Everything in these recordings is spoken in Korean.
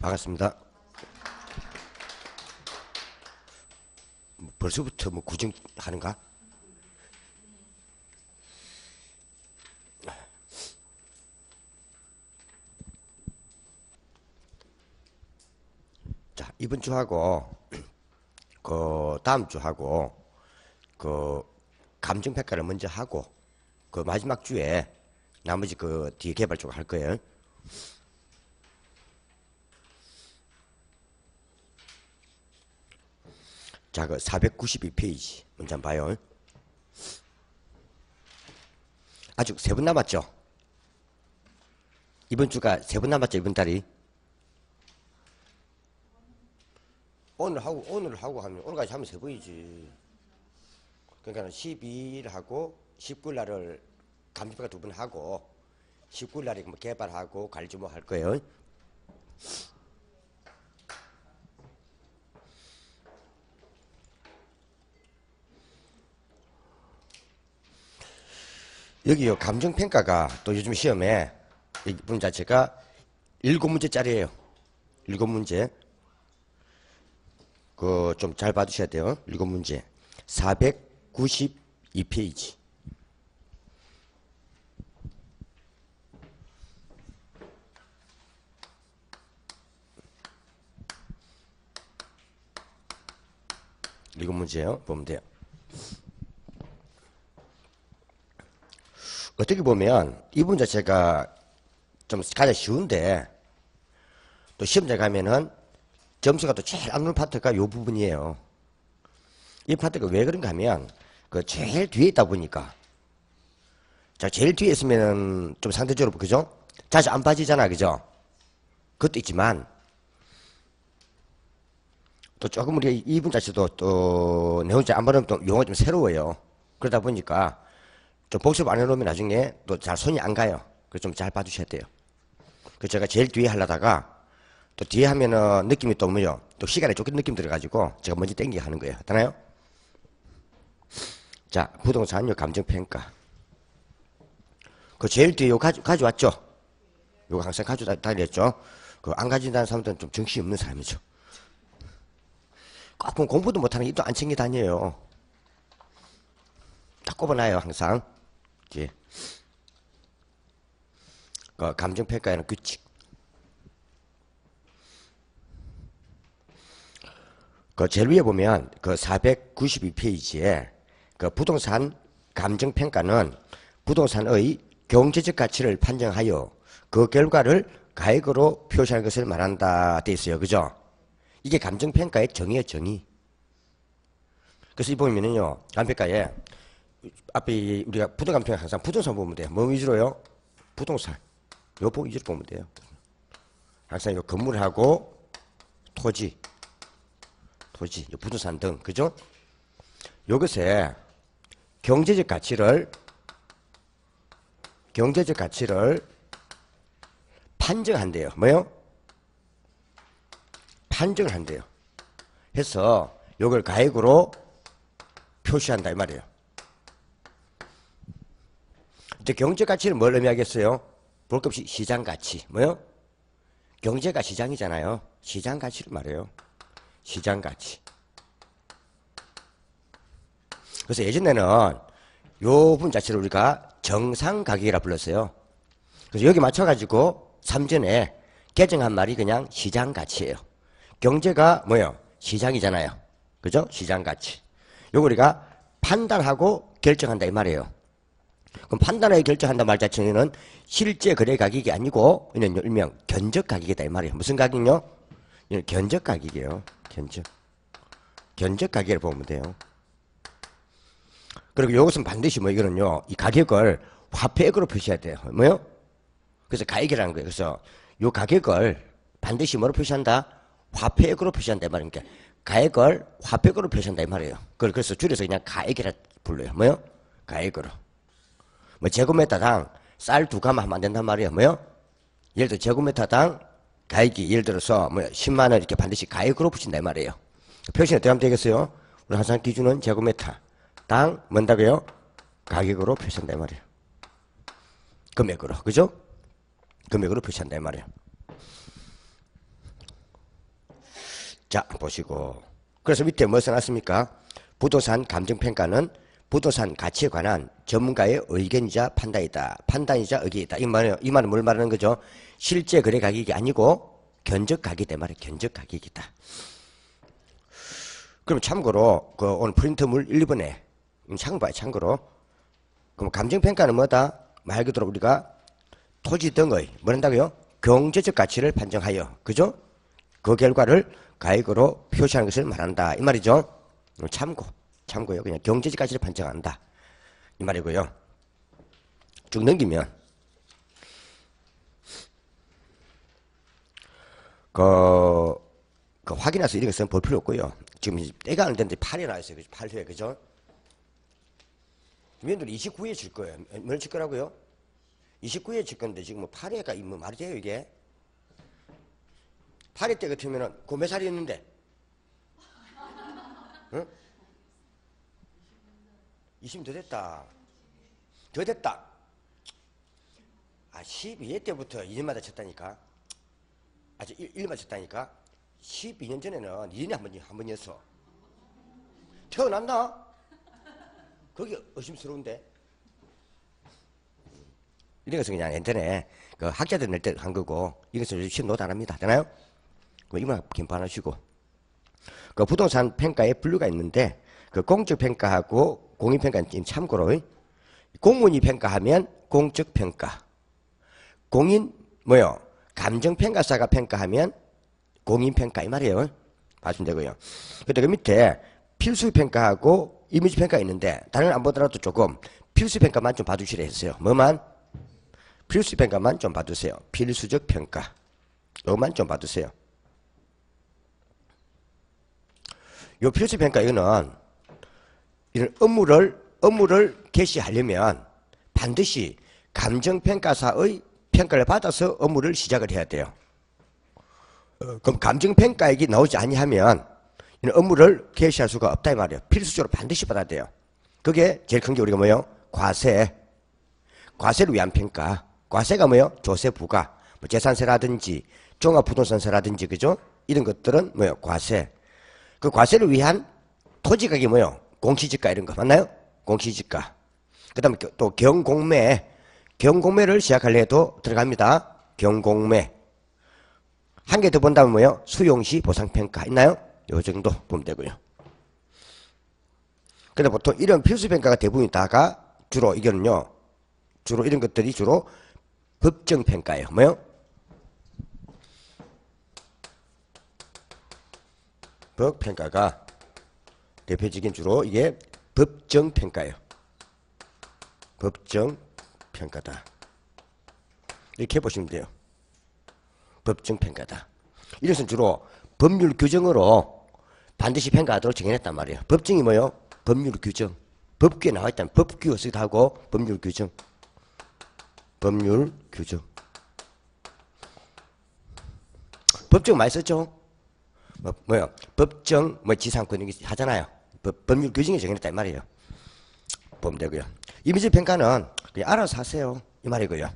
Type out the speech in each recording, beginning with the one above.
반갑습니다. 벌써부터 뭐 구정하는가? 자, 이번 주하고 그 다음 주하고 그 감정 평가를 먼저 하고 그 마지막 주에 나머지 그 뒤에 개발 쪽을 할 거예요. 자, 그 492페이지 먼저 한번 봐요. 아직 3분 남았죠? 이번 주가 3분 남았죠, 이번 달이? 오늘 하고 하면, 오늘까지 하면 3번이지. 그러니까 12일하고 19일 날을 감정평가 2번 하고, 19일 날에 뭐 개발하고 관리 좀 할 거예요. 여기요, 감정평가가 또 요즘 시험에 이 분 자체가 7문제짜리예요. 7문제. 그 좀 잘 봐주셔야 돼요. 7문제. 492페이지. 이거 문제요. 보면 돼요. 어떻게 보면 이분 자체가 좀 가장 쉬운데 또 시험장 가면은 점수가 또 제일 안 오는 파트가 이 부분이에요. 이 파트가 왜 그런가 하면 그 제일 뒤에 있다 보니까 자 제일 뒤에 있으면은 좀 상대적으로 그죠? 자주 안 빠지잖아 그죠? 그것도 있지만 또 조금 우리 이분 자체도 또 내용 잘 안 받으면 또 용어가 좀 새로워요. 그러다 보니까 좀 복습 안 해놓으면 나중에 또 잘 손이 안 가요. 그래서 좀 잘 봐주셔야 돼요. 그래서 제가 제일 뒤에 하려다가 또 뒤에 하면은 느낌이 또 뭐요? 또 시간에 쫓긴 느낌 들어가지고 제가 먼저 땡기게 하는 거예요. 되나요? 자, 부동산요 감정평가. 그 제일 뒤에 요 가져왔죠? 요거 항상 가져다녔죠? 그 안 가진다는 사람들은 좀 정신이 없는 사람이죠. 꼭 공부도 못하는 게 또 안 챙겨 다녀요. 딱 꼽아놔요, 항상. 예. 그 감정평가에는 규칙. 그 제일 위에 보면 그 492페이지에 그 부동산 감정평가는 부동산의 경제적 가치를 판정하여 그 결과를 가액으로 표시하는 것을 말한다 돼 있어요. 그죠? 이게 감정평가의 정의예요, 정의. 그래서 이 보면은요, 감정평가에 앞에 우리가 부동산평가 항상 부동산 보면 돼요. 뭐 위주로요? 부동산. 요 위주로 보면 돼요. 항상 요 건물하고 토지, 부동산 등, 그죠? 요것에 경제적 가치를 판정한대요. 뭐요? 판정을 한대요. 해서 요걸 가액으로 표시한다 이 말이에요. 이제 경제 가치는 뭘 의미하겠어요? 볼 것 없이 시장 가치. 뭐요? 경제가 시장이잖아요. 시장 가치를 말해요. 시장 가치. 그래서 예전에는 요 부분 자체를 우리가 정상 가격이라 불렀어요. 그래서 여기 맞춰가지고 3전에 개정한 말이 그냥 시장 가치예요. 경제가 뭐예요? 시장이잖아요. 그죠? 시장 가치. 요거 우리가 판단하고 결정한다 이 말이에요. 그럼 판단하고 결정한다 말 자체는 실제 거래 가격이 아니고 이는 일명 견적 가격이다 이 말이에요. 무슨 가격이요? 이는 견적 가격이에요. 견적 가격을 보면 돼요. 그리고 이것은 반드시 뭐 이거는요, 이 가격을 화폐액으로 표시해야 돼요. 뭐요? 그래서 가액이라는 거예요. 그래서 요 가격을 반드시 뭐로 표시한다? 화폐액으로 표시한다 이 말이니까 가액을 화폐액으로 표시한다 이 말이에요. 그래서 줄여서 그냥 가액이라 불러요. 뭐요? 가액으로. 뭐 제곱미터당 쌀 2가마 하면 안 된단 말이에요. 뭐요? 예를 들어 제곱미터당 가액이 예를 들어서 뭐 10만 원 이렇게 반드시 가액으로 붙인다 이 말이에요. 표시는 어떻게 하면 되겠어요? 우리 항상 기준은 제곱미터당 뭔다고요? 가격으로 표시한다 이 말이에요. 금액으로. 그죠? 금액으로 표시한다 이 말이에요. 자, 보시고. 그래서 밑에 뭐 써놨습니까? 부동산 감정평가는 부동산 가치에 관한 전문가의 의견이자 판단이다. 판단이자 의견이다. 이 말은 뭘 말하는 거죠? 실제 거래 가격이 아니고 견적 가격이다. 말이에요. 견적 가격이다. 그럼 참고로 그 오늘 프린트물 1, 2번에 참고봐요. 참고로. 그럼 감정평가는 뭐다? 말 그대로 우리가 토지 등의 뭐 한다고요? 경제적 가치를 판정하여, 그죠? 그 결과를 가액으로 표시하는 것을 말한다. 이 말이죠. 참고요. 그냥 경제적 가치를 판정한다. 이 말이고요. 쭉 넘기면 그 확인해서 이런 것은 볼 필요 없고요. 지금 때가 안 됐는데 8회 나왔어요. 8회, 그죠? 위원들 29회 칠 거예요. 뭘 칠 거라고요? 29회 칠 건데 지금 뭐 8회가 뭐 말이 돼요, 이게? 8회 때 같으면은 그 몇 살이었는데? 응? 20더 됐다. 더 됐다. 아, 12회 때부터 2년마다 쳤다니까. 아직 1만 쳤다니까. 12년 전에는 2년에 한 번이었어. 태어났나? 그게 의심스러운데. 이런 것은 그냥 인터넷 그 학자들 낼 때 한 거고, 이것은 시험 노트 안 합니다. 되나요? 이만 김판하시고. 그 부동산 평가에 분류가 있는데, 그 공적 평가하고 공인 평가는 참고로, 공무원이 평가하면 공적 평가, 공인 뭐요? 감정 평가사가 평가하면 공인 평가 이 말이에요. 봐주면 되고요. 근데 그 밑에 필수 평가하고 이미지 평가 있는데, 다른 안 보더라도 조금 필수 평가만 좀 봐주시라 했어요. 뭐만? 필수 평가만 좀 봐주세요. 필수적 평가. 이것만 좀 봐주세요. 요 필수 평가 이거는 이런 업무를 개시하려면 반드시 감정평가사의 평가를 받아서 업무를 시작을 해야 돼요. 그럼 감정평가액이 나오지 아니하면 이런 업무를 개시할 수가 없다 이 말이에요. 필수적으로 반드시 받아야 돼요. 그게 제일 큰 게 우리가 뭐예요? 과세를 위한 평가. 과세가 뭐예요? 조세 부과, 뭐 재산세라든지 종합부동산세라든지, 그죠? 이런 것들은 뭐예요? 과세. 그 과세를 위한 토지가격이 뭐예요? 공시지가 이런 거 맞나요? 공시지가. 그 다음에 또 경공매를 시작하려 해도 들어갑니다. 경공매. 한 개 더 본다면 뭐예요? 수용시 보상평가 있나요? 요 정도 보면 되고요. 근데 보통 이런 필수평가가 대부분 다가 주로 이거는요. 주로 이런 것들이 주로 법정평가예요. 뭐요? 법평가가 대표적인 주로 이게 법정평가예요. 법정평가다. 이렇게 보시면 돼요. 법정평가다. 이것은 주로 법률 규정으로 반드시 평가하도록 정해냈단 말이에요. 법정이 뭐예요? 법률 규정. 법규에 나와 있다는 법규 쓰기도 하고 법률 규정. 법률 규정. 법정 많이 썼죠? 뭐요? 법정, 지상권 이렇게 하잖아요. 법률 규정이 정해졌단 말이에요. 보면 되고요. 이미지 평가는 그냥 알아서 하세요. 이 말이고요.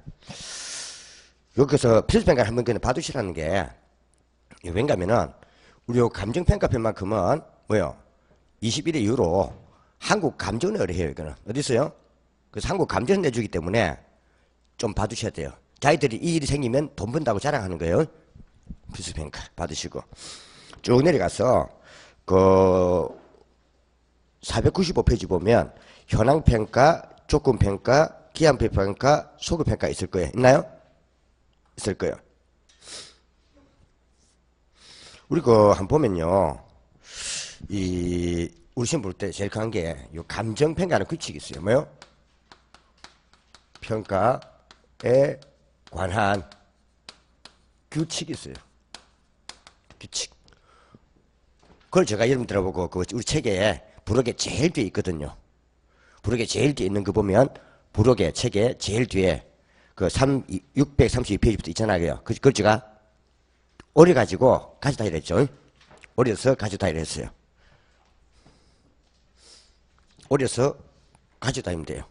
여기서 필수평가를 한번 그냥 봐두시라는 게, 왠가면은, 우리 요 감정평가편만큼은, 뭐요? 21회 이후로 한국 감정원을 해요, 이거는. 어디 있어요? 그래서 한국 감정원 내주기 때문에 좀 봐두셔야 돼요. 자기들이 이 일이 생기면 돈 번다고 자랑하는 거예요. 필수평가 받으시고. 쭉 내려가서, 495페이지 보면, 현황평가, 조건평가, 기한평가, 소급평가 있을 거예요. 있나요? 있을 거예요. 우리 한번 보면요. 우리 시험 볼 때 제일 강한 게, 요 감정평가하는 규칙이 있어요. 뭐요? 평가에 관한 규칙이 있어요. 규칙. 그걸 제가 여러분들 보고 우리 책에 부록에 제일 뒤에 있거든요. 부록에 제일 뒤에 있는 거 보면 부록의 책에 제일 뒤에 632페이지부터 있잖아요. 그걸 제가 오려가지고 가져다 이랬죠. 오려서 가져다 이랬어요. 오려서 가져다니면 돼요.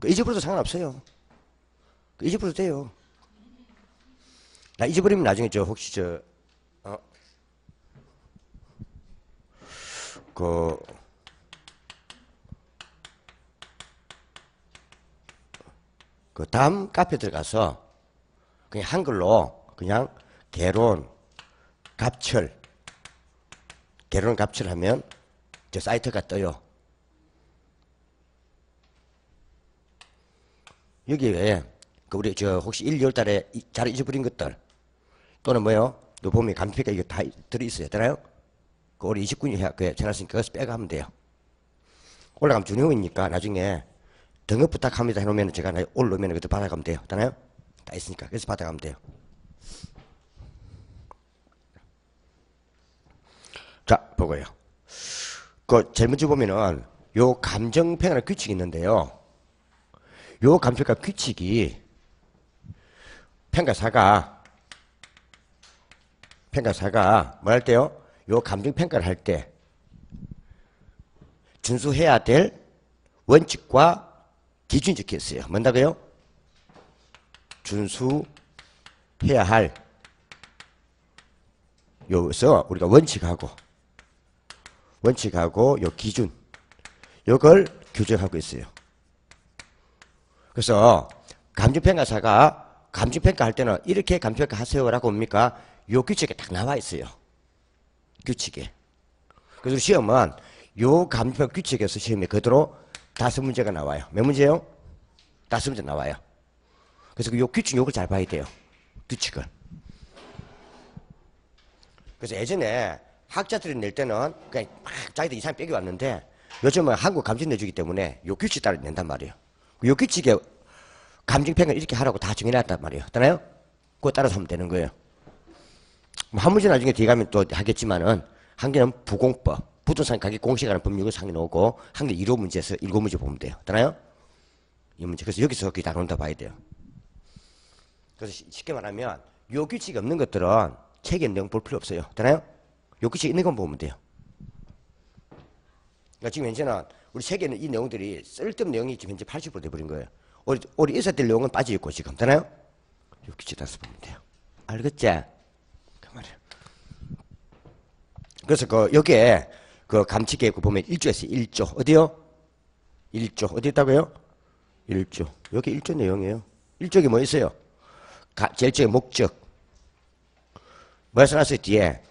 잊어버려도 상관없어요. 잊어버려도 돼요. 나 잊어버리면 나중에 혹시 그 다음 카페 들어가서 그냥 한글로 그냥 개론 갑철하면 저 사이트가 떠요. 여기에 그 우리 저 혹시 1, 2월 달에 잘 잊어버린 것들 또는 뭐요? 요 보면 감평가 이거 다 들어있어요. 되나요? 그 올해 29일 그 지났으니까 그것을 빼가면 돼요. 올라가면 준용이니까 나중에 등급 부탁합니다 해놓으면 제가 올라오면 그것도 받아가면 돼요. 되나요? 다 있으니까 그래서 받아가면 돼요. 자, 보고요. 그 제일 먼저 보면은 요 감정평가 규칙이 있는데요. 요 감정평가 규칙이 평가사가 뭐 할 때요? 요 감정평가를 할 때 준수해야 될 원칙과 기준이 적혀 있어요. 뭔다고요? 준수해야 할 여기서 우리가 원칙하고 요 기준 요걸 규정하고 있어요. 그래서 감정평가사가 감정평가할 때는 이렇게 감정평가 하세요라고 뭡니까? 요 규칙에 딱 나와 있어요. 규칙에. 그래서 시험은 요 감정평가 규칙에서 시험에 그대로 5문제가 나와요. 몇 문제요? 5문제 나와요. 그래서 요 규칙 요걸 잘 봐야 돼요. 규칙을. 그래서 예전에 학자들이 낼 때는 그냥 막 자기들 이상 빼기 왔는데 요즘은 한국 감정 내주기 때문에 요 규칙 따라 낸단 말이에요. 요 규칙에 감정평가를 이렇게 하라고 다 정해놨단 말이에요. 되나요? 그거 따라서 하면 되는 거예요. 한 문제 나중에 뒤에 가면 또 하겠지만은 한 개는 부공법, 부동산 가격 공시하는 법률을 상에 놓고 한 개 1호 문제에서 7문제 보면 돼요. 되나요? 이 문제. 그래서 여기서 그게 다 논다 봐야 돼요. 그래서 쉽게 말하면 요 규칙이 없는 것들은 책의 내용 볼 필요 없어요. 되나요? 요 규칙 있는 건 보면 돼요. 그러니까 지금 현재는 우리 책에 있는 이 내용들이 쓸데없는 내용이 지금 현재 80% 돼버린 거예요. 우리 있어야 될 내용은 빠져있고 지금. 되나요? 요 규칙 따라서 보면 돼요. 알겠지? 그 말이에요. 그래서 여기에 감칙계획 보면 1조 있어요. 1조. 어디요? 1조. 어디 있다고요? 1조. 여기 1조 내용이에요. 1조에 뭐 있어요? 제일 쪽에 목적. 뭐 써놨어요? 뒤에.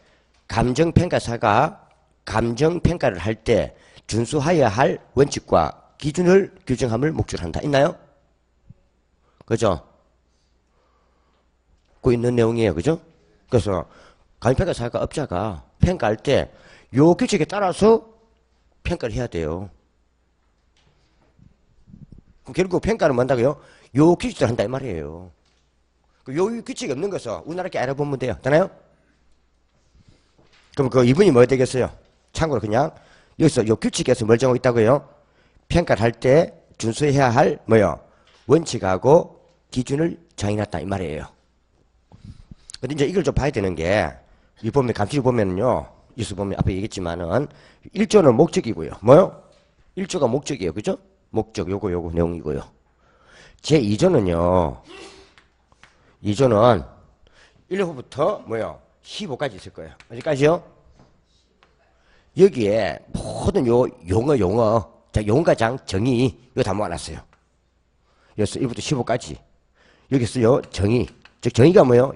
감정평가사가 감정평가를 할 때 준수하여야 할 원칙과 기준을 규정함을 목적으로 한다. 있나요? 그죠? 그 있는 내용이에요. 그죠? 그래서 감정평가사가 업자가 평가할 때 요 규칙에 따라서 평가를 해야 돼요. 그럼 결국 평가는 뭔다고요? 요 규칙대로 한다 이 말이에요. 요 규칙이 없는 것은 우리나라께 알아보면 돼요. 되나요? 그럼 그 이분이 뭐 되겠어요? 참고로 그냥 여기서 요 규칙에서 뭘 정하고 있다고요? 평가를 할 때 준수해야 할 뭐요? 원칙하고 기준을 정해놨다 이 말이에요. 근데 이제 이걸 좀 봐야 되는 게 이 보면 감칙을 보면요. 여기서 보면 앞에 얘기했지만은 1조는 목적이고요. 뭐요? 1조가 목적이에요. 그죠? 목적 요거 내용이고요. 제 2조는요. 2조는 1호부터 뭐요? 15까지 있을 거예요. 어디까지요? 여기에 모든 요 용어, 용가장, 정의 이거 다 모아놨어요. 여기서 1부터 15까지. 여기서요 정의, 즉 정의가 뭐예요?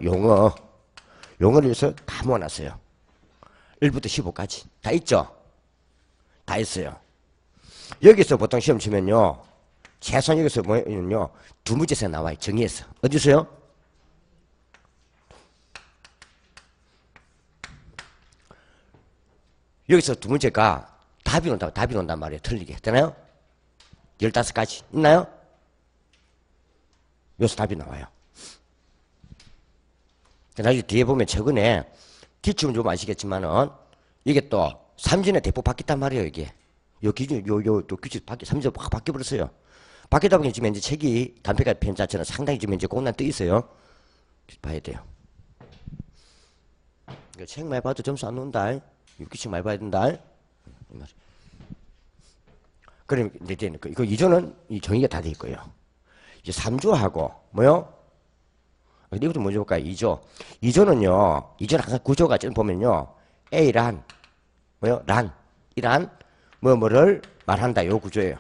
용어를 여기서 다 모아놨어요. 1부터 15까지 다 있죠? 다 있어요. 여기서 보통 시험 치면요 최소한 여기서 뭐는요 2문제에서 나와요. 정의에서. 어디서요? 여기서 2문제가 답이 온단 말이에요. 틀리게. 되나요? 15가지. 있나요? 여기서 답이 나와요. 나중에 뒤에 보면 최근에 기출은 좀 아시겠지만은 이게 또 3전에 대폭 바뀌었단 말이에요. 이게. 요 기준, 요 규칙 3전 확 바뀌어버렸어요. 바뀌다 보니 지금 이제 책이 단편가 편 자체는 상당히 지금 이제 공난 떠 있어요. 봐야 돼요. 책 많이 봐도 점수 안 나온다. 규칙 많이 봐야 된다. 그럼 이제 이거 2조는 이 정의가 다 돼 있고요. 이제 3조하고 뭐요? 이것도 먼저 볼까요? 2조. 2조는요. 2조는 항상 구조가 좀 보면요. A란 뭐요? 란. 이란 뭐뭐를 말한다. 요 구조예요.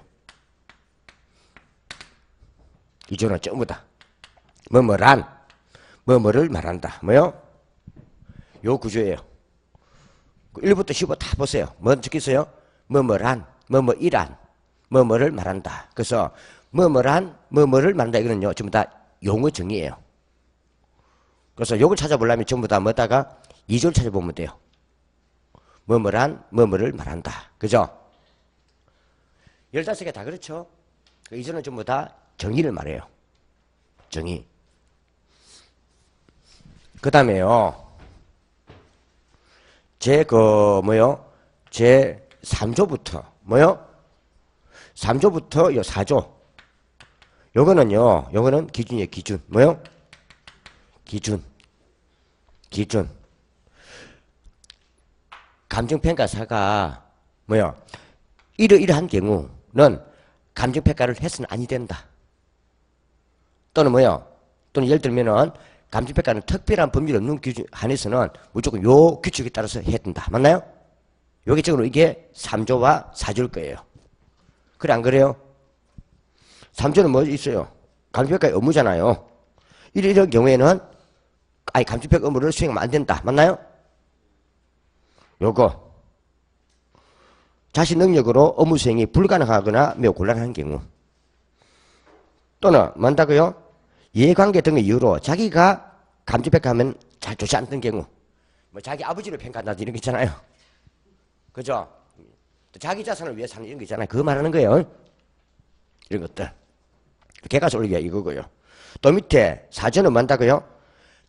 이조는 전부 다 뭐뭐란 뭐뭐를 말한다. 뭐요? 요 구조예요. 1부터 15 다 보세요. 뭐 적혀있어요? 뭐뭐란 뭐뭐이란 뭐뭐를 말한다. 그래서 뭐뭐란 뭐뭐를 말한다. 이거는요 전부 다 용어 정의예요. 그래서 요걸 찾아보려면 전부 다 뭐다가 이조를 찾아보면 돼요. 뭐뭐란 뭐뭐를 말한다. 그죠? 15개 다 그렇죠? 이조는 전부 다 정의를 말해요. 정의. 그 다음에요. 제 3조부터 뭐요? 3조부터 요 4조. 요거는 기준이에요. 기준. 뭐요? 기준. 감정평가사가 뭐요? 이러이러한 경우는 감정평가를 해서는 아니 된다. 또는 뭐요? 또는 예를 들면은 감정평가는 특별한 법률 없는 기준 한에서는 무조건 요 규칙에 따라서 해야 된다. 맞나요? 요기적으로 이게 3조와 4조일 거예요. 그래 안 그래요? 3조는 뭐 있어요? 감정평가의 의무잖아요. 이런 경우에는 아니 감정평가 의무를 수행하면 안 된다. 맞나요? 요거 자신 능력으로 업무 수행이 불가능하거나 매우 곤란한 경우 또는 뭔다고요? 이해관계 등의 이유로 자기가 감정평가하면 잘 좋지 않던 경우 뭐 자기 아버지를 평가한다 이런 거 있잖아요. 그죠? 자기 자산을 위해 사는 이런 거 있잖아요. 그거 말하는 거예요. 이런 것들. 객관서 올리기가 이거고요. 또 밑에 4조는 뭔다고요?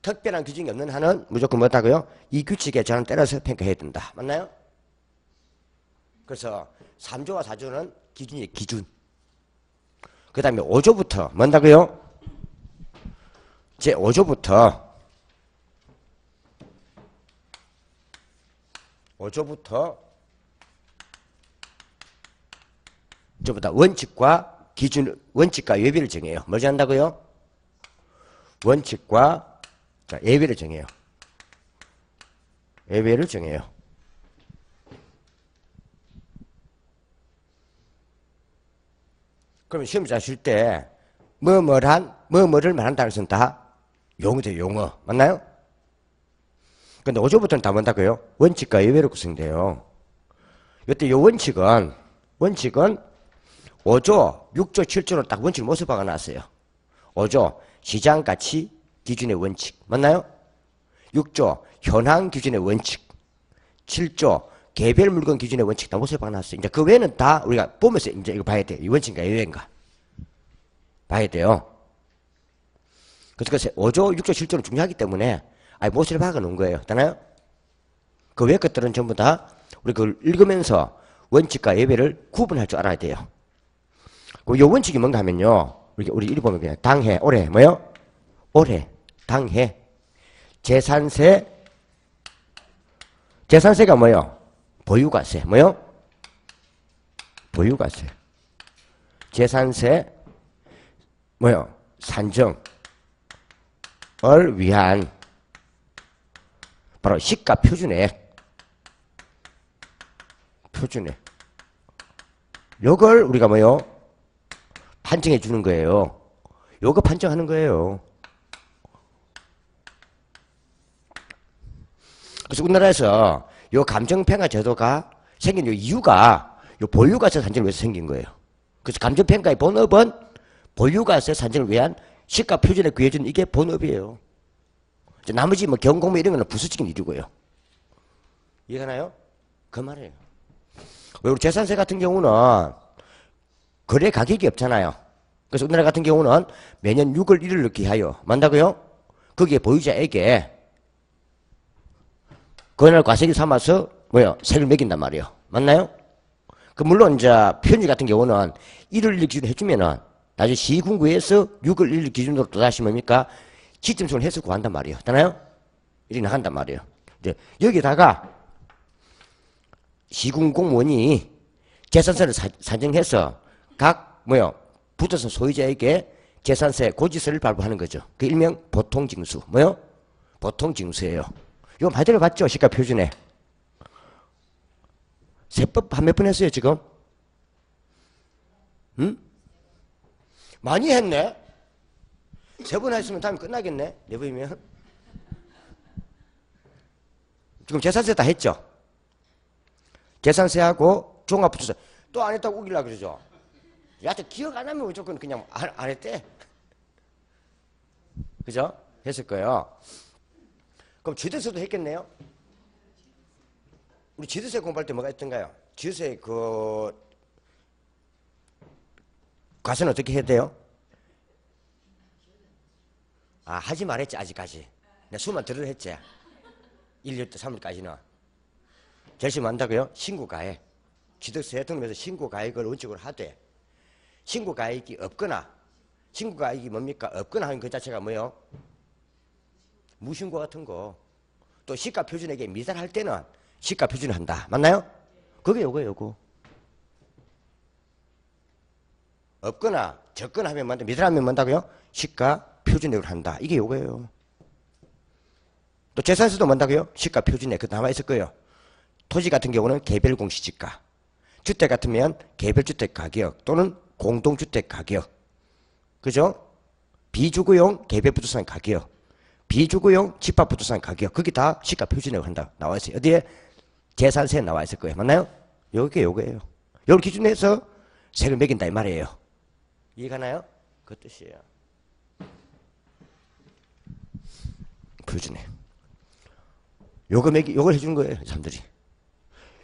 특별한 규정이 없는 한은 무조건 뭐다고요? 이 규칙에 저는 따라서 평가해야 된다. 맞나요? 그래서 3조와 4조는 기준이에요. 기준. 그 다음에 5조부터 뭔다고요? 제 5조부터 전부 다 원칙과 기준, 원칙과 예외를 정해요. 뭐지 한다고요? 원칙과 예외를 정해요. 예외를 정해요. 그러면 시험 잘 칠 때 뭐뭐를 말한다는 것은 다 용어죠. 용어. 맞나요? 근데 5조부터는 다 뭔다고요? 원칙과 예외로 구성돼요. 이때 이 원칙은 5조, 6조, 7조는 딱 원칙 모습 박아놨어요. 5조 시장가치 기준의 원칙. 맞나요? 6조 현황 기준의 원칙. 7조 개별 물건 기준의 원칙 다 모습 박아놨어요. 이제 그 외에는 다 우리가 보면서 이제 이거 봐야 돼요. 이 원칙인가 예외인가 봐야 돼요. 그래서 5조, 6조, 7조는 중요하기 때문에 못을 박아놓은 거예요. 맞나요? 그 외 것들은 전부 다 우리 그걸 읽으면서 원칙과 예외를 구분할 줄 알아야 돼요. 이 원칙이 뭔가 하면요. 우리 이리 보면 그냥 당해, 올해 뭐요? 올해, 당해, 재산세가 뭐요? 보유과세, 뭐요? 보유과세. 재산세, 뭐요? 산정을 위한 바로 시가 표준액. 요걸 우리가 뭐요? 판정해 주는 거예요. 요거 판정하는 거예요. 그래서 우리나라에서 요 감정평가 제도가 생긴 요 이유가 요 보유과세 산정을 위해서 생긴 거예요. 그래서 감정평가의 본업은 보유과세 산정을 위한 시가 표준액 구해주는 이게 본업이에요. 나머지 뭐 경공모 이런 거는 부수적인 일이고요. 이해가나요? 그 말이에요. 왜 우리 재산세 같은 경우는 거래 가격이 없잖아요. 그래서 우리나라 같은 경우는 매년 6월 1일을 기하여 만다고요? 거기에 보유자에게 그날 과세기 삼아서 뭐요? 세를 매긴단 말이에요. 맞나요? 그 물론 이제 편지 같은 경우는 1월 1일 기준 해주면은 나중에 시군구에서 6월 1일 기준으로 또다시 뭡니까? 지점수를 해서 구한단 말이에요. 맞나요? 이렇게 나간단 말이에요. 이제 여기다가 시군 공무원이 재산세를 산정해서 각 뭐요? 붙어서 소유자에게 재산세 고지서를 발부하는 거죠. 그 일명 보통징수. 뭐요? 보통징수예요. 이거 반대로 봤죠? 시가 표준에. 세법 한 몇 번 했어요, 지금? 응? 많이 했네? 세 번 했으면 다음에 끝나겠네? 네 번이면? 지금 계산세 다 했죠? 계산세하고 종합부채세 또 안 했다고 우기려고 그러죠? 야한테 기억 안 하면 무조건 그냥 안 했대. 그죠? 했을 거예요. 그럼 지도세도 했겠네요? 우리 지도세 공부할 때 뭐가 있던가요? 지도세 과세는 어떻게 해야 돼요? 아, 하지 말했지, 아직까지. 내 수만 들으려 했지. 1년, 3일까지는. 결심 한다고요? 신고가액. 취득세 등록에서 신고가액을 원칙으로 하되, 신고가액이 없거나, 신고가액이 뭡니까? 없거나 하는 그 자체가 뭐예요? 무신고 같은 거. 또 시가표준액에 미달할 때는 시가표준을 한다. 맞나요? 그게 요거. 없거나 적거나 하면 뭔다? 미달하면 뭔다고요? 시가표준액을 한다. 이게 요거예요. 또 재산세도 뭔다고요? 시가표준액. 그 남아 있을 거예요. 토지 같은 경우는 개별 공시지가. 주택 같으면 개별주택 가격 또는 공동주택 가격. 그죠? 비주거용 개별부동산 가격. 비주거용 집합부동산 가격. 그게 다 시가표준액을 한다. 나와 있어요. 어디에? 재산세에 나와 있을 거예요. 맞나요? 요거예요. 요걸 기준으로 해서 세금을 매긴다 이 말이에요. 이해가나요? 그 뜻이에요. 표준액. 요걸 해주는 거예요, 사람들이.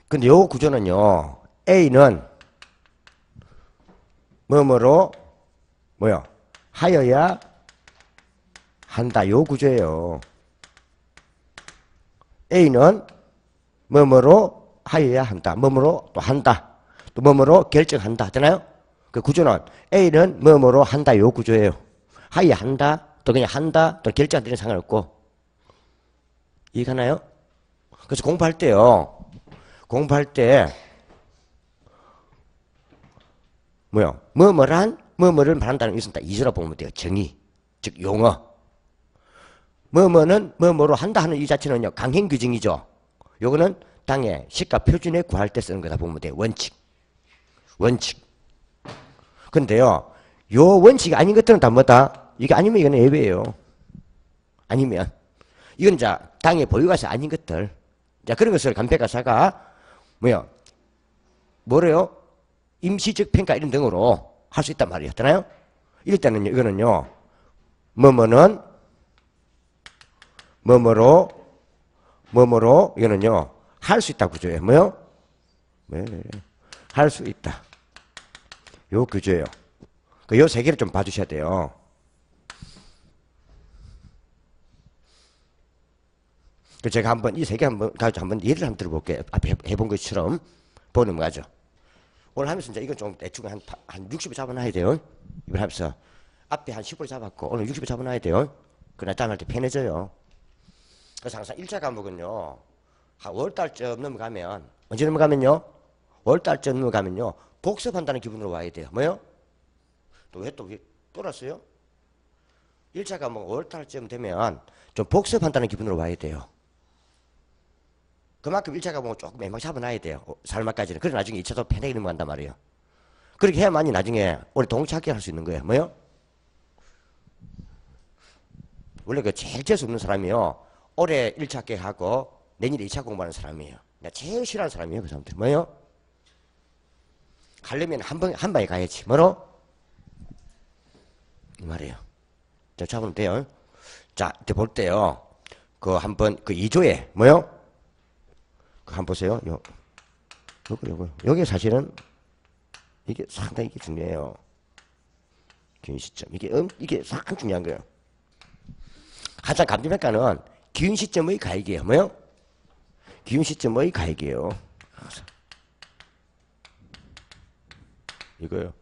근데 요 구조는요, A는 뭐뭐로 하여야 한다. 요 구조예요. A는 뭐뭐로 하여야 한다. 뭐뭐로 또 한다. 또 뭐뭐로 결정한다. 되나요? 그 구조는 A는 뭐뭐로 한다. 요 구조예요. 하여야 한다. 또 그냥 한다. 또 결정한다는 상관없고. 이해가나요? 그래서 공부할 때요. 공부할 때 뭐뭐를 말한다는 것은 다 이주라 보면 돼요. 정의, 즉 용어. 뭐뭐는 뭐뭐로 한다 하는 이 자체는요. 강행규정이죠. 요거는 당의 시가표준에 구할 때 쓰는 거다 보면 돼요. 원칙. 근데요. 요 원칙이 아닌 것들은 다 뭐다? 이게 아니면 이거는 예외예요. 아니면 이건 자 당의 보유가세 아닌 것들. 자 그런 것을 간폐가사가 뭐래요? 임시적 평가 이런 등으로 할 수 있단 말이었잖아요. 이럴 때는요, 이거는요, 뭐뭐는 뭐뭐로 이거는요 할 수 있다 구조예요. 뭐요? 네, 할 수 있다. 요 구조예요. 요 세 개를 좀 봐주셔야 돼요. 제가 한번 이 세 개 가지고 한번 예를 한번 들어볼게요. 앞에 해본 것처럼 보는 거죠. 오늘 하면서 이제 이건 좀 대충 한 60을 잡아놔야 돼요. 이걸 하면서 앞에 한 10을 잡았고 오늘 60을 잡아놔야 돼요. 그러나 다음 할 때 편해져요. 그래서 항상 1차 과목은요. 한 월달쯤 넘어가면 언제 넘어가면요? 월달쯤 넘어가면요. 복습한다는 기분으로 와야 돼요. 뭐요? 또 왜 돌았어요? 1차 과목 월달쯤 되면 좀 복습한다는 기분으로 와야 돼요. 그만큼 1차 과목은 조금 애막 잡아놔야 돼요. 살마까지는. 그래 나중에 2차도 편하게 넘어간단 말이에요. 그렇게 해야만이 나중에 올해 동시학기 할 수 있는 거예요. 뭐요? 원래 그 제일 재수 없는 사람이요. 올해 1차 합격하고 내년에 2차 공부하는 사람이에요. 내가 제일 싫어하는 사람이에요. 그 사람들. 뭐요? 가려면 한 방에 가야지. 뭐로? 이 말이에요. 자, 잡으면 돼요. 자, 이때 볼 때요. 그 한번 그 2조에 뭐요? 그 한번 보세요. 요거. 여기 사실은 이게 상당히 이게 중요해요. 기운 시점. 이게 상당히 중요한 거예요. 가장 감정평가는 기운 시점의 가액이에요. 뭐요? 기운 시점의 가액이에요. 이거요.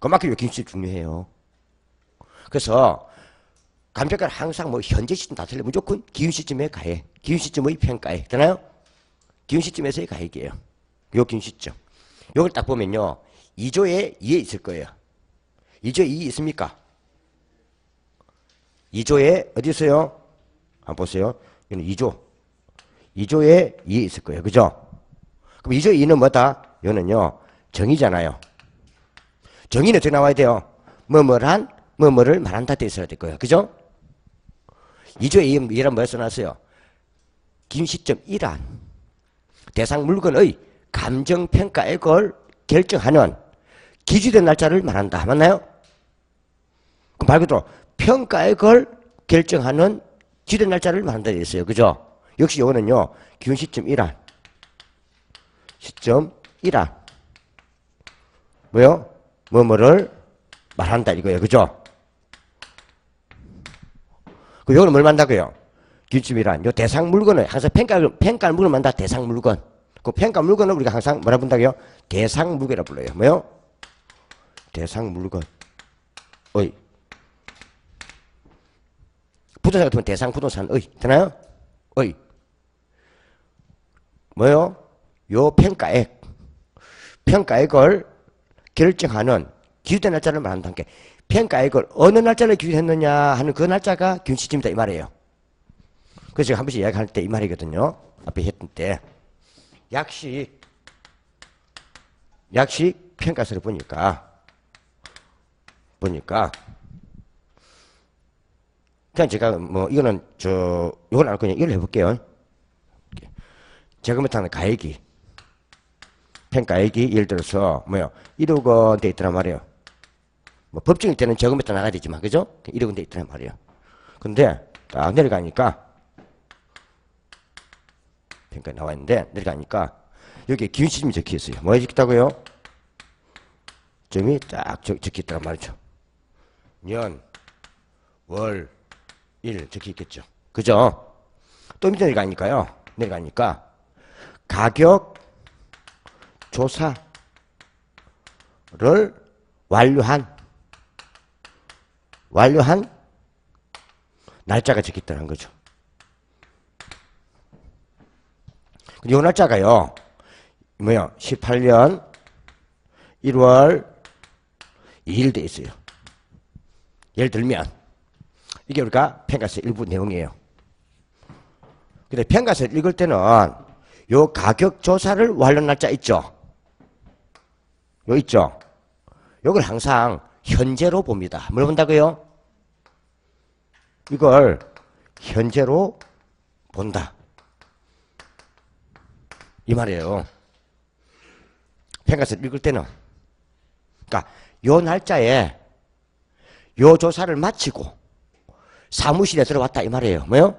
그만큼 기운 시점 중요해요. 그래서 감정평가는 항상 현재 시점 다 틀려 무조건 기운 시점의 가액, 기운 시점의 평가액. 되나요? 기운 시점에서의 가액이에요. 요 기운 시점. 요걸 딱 보면요. 2조에 2에 있을 거예요. 2조에 2 있습니까? 2조에 어디 있어요? 한번 보세요. 이는 2조. 2조에 2에 있을 거예요. 그죠? 그럼 2조 2는 뭐다? 이거는요, 정의잖아요. 정의는 어떻게 나와야 돼요? 뭐뭐란, 뭐뭐를 말한다 돼 있어야 될 거예요. 그죠? 2조 2란 뭐에 써놨어요? 기준 시점 1안. 대상 물건의 감정평가액을 결정하는 기준된 날짜를 말한다. 맞나요? 그럼 말 그대로 평가액을 결정하는 기준된 날짜를 말한다 돼 있어요. 그죠? 역시 이거는요, 기준 시점 1안. 시점 1안. 뭐요? 뭐뭐를 말한다 이거예요. 그죠? 그 요거는 뭘 만다고요? 기준점이란 요 대상 물건을 항상 평가할 물건을 만다 대상 물건. 그 평가 물건을 우리가 항상 뭐라 부른다고요? 대상 물건이라 불러요. 뭐요? 대상 물건. 어이. 부동산 같으면 대상 부동산 의 되나요? 의. 뭐요? 요 평가액을 결정하는 기준된 날짜를 말한다는 게 평가액을 어느 날짜를 기준했느냐 하는 그 날짜가 기준 시점이다 이 말이에요. 그래서 제가 한 번씩 이야기할 때 이 말이거든요. 앞에 했던 때 약식 평가서를 보니까 그냥 제가 뭐 이거는 이건 안 그냥 이걸 해볼게요. 제가 못하는 가액이 평가액이 예를 들어서 뭐요 1억 원 돼 있더란 말이에요. 뭐 법정일 때는 저금했다 나가야 되지만 그죠? 1억 원 돼 있더란 말이에요. 근데 딱 내려가니까 평가 나와 있는데 내려가니까 여기에 기준 시점이 적혀 있어요. 뭐에 적혔다고요? 점이 딱 적혀 있단 말이죠. 년, 월, 일 적혀 있겠죠. 그죠? 또 밑에 내려가니까 가격 조사를 완료한 날짜가 적혀 있다는 거죠. 이 날짜가요, 뭐야, 18년 1월 2일 돼 있어요. 예를 들면, 이게 우리가 평가서 일부 내용이에요. 근데 평가서를 읽을 때는 요 가격 조사를 완료 날짜 있죠? 요 있죠? 요걸 항상 현재로 봅니다. 뭘 본다고요? 이걸 현재로 본다. 이 말이에요. 평가서를 읽을 때는. 그러니까 요 날짜에 요 조사를 마치고 사무실에 들어왔다 이 말이에요. 뭐요?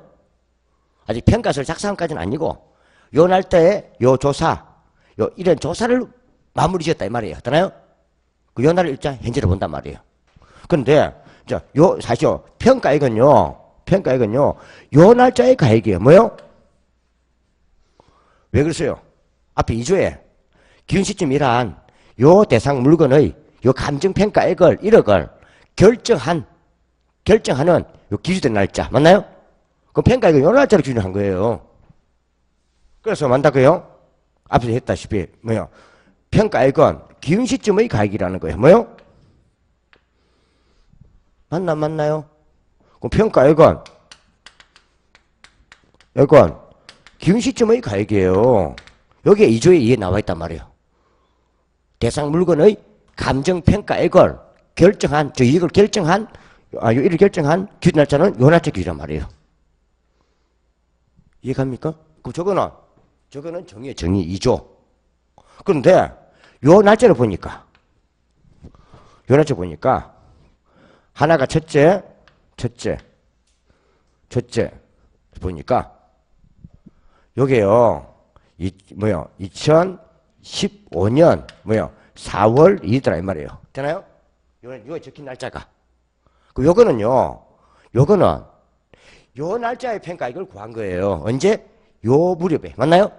아직 평가서를 작성까지는 아니고 요 날짜에 요 조사, 요 이런 조사를 마무리 지었다 이 말이에요. 되나요? 그 요 날을 일단 현재로 본단 말이에요. 그런데 요 사실 평가액은요, 요 날짜의 가액이에요. 뭐요? 왜 그러세요? 앞에 2조에 기준 시점이란 요 대상 물건의 요 감정평가액을 1억을 결정하는 요 기준된 날짜 맞나요? 그럼 평가액은 요 날짜로 기준한 거예요. 그래서 만다고요? 앞에서 했다시피 뭐요? 평가액은 기준 시점의 가액이라는 거예요. 뭐요? 맞나요? 그럼 평가액은 기준 시점의 가액이에요. 여기에 2조에 2에 나와 있단 말이에요. 대상 물건의 감정평가액을 결정한, 이익을 결정한, 이를 결정한 기준 날짜는 요 날짜 기준이란 말이에요. 이해갑니까? 그럼 저거는 정의 2조. 그런데 요 날짜를 보니까, 하나가 첫째 보니까, 요게요, 2015년, 4월 2일이더라, 이 말이에요. 되나요? 요에 적힌 날짜가. 요거는 요 날짜의 평가액을 구한 거예요. 언제? 요 무렵에. 맞나요?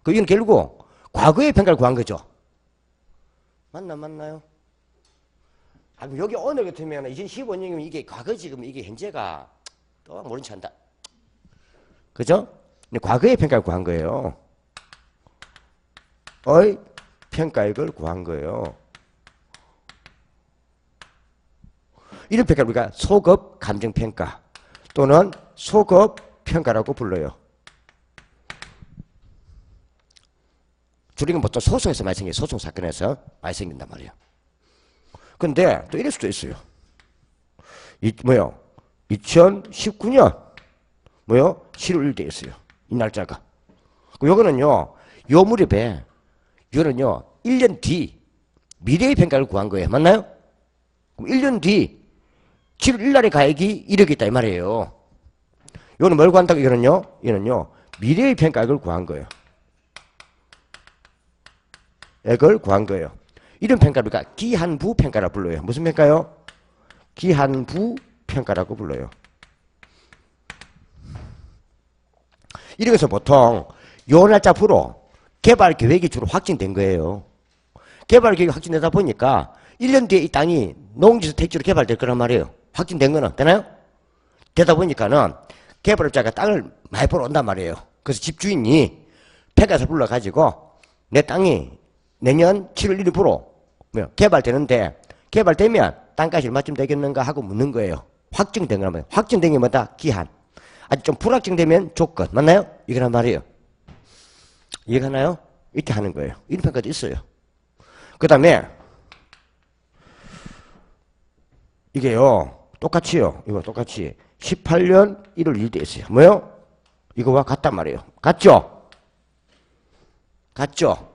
이건 결국 과거의 평가를 구한 거죠. 맞나요? 여기 오늘 같으면 2015년이면 이게 과거 지금 이게 현재가 또 모른 체 한다. 그죠? 근데 과거의 평가를 구한 거예요. 평가액을 구한 거예요. 이런 평가를 우리가 소급 감정평가 또는 소급 평가라고 불러요. 줄이면 보통 소송에서 많이 생겨요. 소송 사건에서 많이 생긴단 말이에요. 근데 또 이럴 수도 있어요. 2019년 7월 1일에 있어요. 이 날짜가. 요거는요, 요 무렵에, 요거는요, 1년 뒤 미래의 평가를 구한 거예요. 맞나요? 그럼 1년 뒤 7월 1일날의 가액이 1억이 있다 이 말이에요. 요거는 뭘 구한다고? 이거는요, 미래의 평가액을 구한 거예요. 액을 구한 거예요. 이런 평가를 우리가 기한부 평가라고 불러요. 무슨 평가요? 기한부 평가라고 불러요. 이래서 보통 요 날짜부로 개발 계획이 주로 확정된 거예요. 개발 계획이 확정되다 보니까 1년 뒤에 이 땅이 농지에서 택지로 개발될 거란 말이에요. 확정된 거는 되나요? 되다 보니까는 개발업자가 땅을 많이 보러 온단 말이에요. 그래서 집주인이 평가서 불러가지고 내 땅이 내년 7월 1일부로 개발되는데 개발되면 땅값이 얼마쯤 되겠는가 하고 묻는 거예요. 확정된 거란 말이에요. 확정된 게 뭐다? 기한. 아직 좀 불확정되면 조건. 맞나요? 이거란 말이에요. 이해가나요? 이렇게 하는 거예요. 이런 평가도 있어요. 그 다음에 이게요. 똑같이요. 이거 똑같이 18년 1월 1일에 있어요. 뭐요? 이거와 같단 말이에요. 같죠? 같죠?